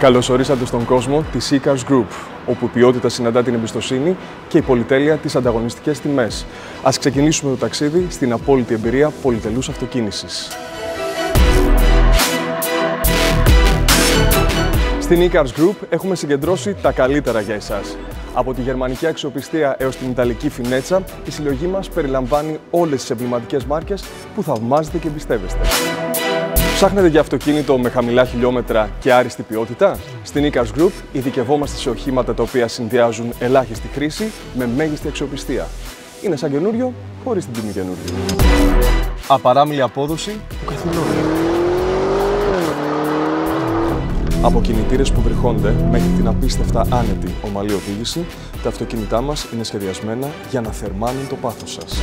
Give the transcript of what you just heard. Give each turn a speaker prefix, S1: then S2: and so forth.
S1: Καλώς ορίσατε στον κόσμο της E-Cars Group, όπου η ποιότητα συναντά την εμπιστοσύνη και η πολυτέλεια τις ανταγωνιστικές τιμές. Ας ξεκινήσουμε το ταξίδι στην απόλυτη εμπειρία πολυτελούς αυτοκίνησης. Στην E-Cars Group έχουμε συγκεντρώσει τα καλύτερα για εσάς. Από τη γερμανική αξιοπιστία έως την ιταλική φινέτσα, η συλλογή μας περιλαμβάνει όλες τις εμβληματικές μάρκες που θαυμάζετε και εμπιστεύεστε. Ψάχνετε για αυτοκίνητο με χαμηλά χιλιόμετρα και άριστη ποιότητα? Στην E-Cars Group ειδικευόμαστε σε οχήματα τα οποία συνδυάζουν ελάχιστη χρήση με μέγιστη αξιοπιστία. Είναι σαν καινούριο, χωρίς την τιμή καινούριο. Απαράμιλη απόδοση του καθημερινού. Από κινητήρες που βρυχώνται μέχρι την απίστευτα άνετη ομαλή οδήγηση, τα αυτοκίνητά μας είναι σχεδιασμένα για να θερμάνουν το πάθος σας.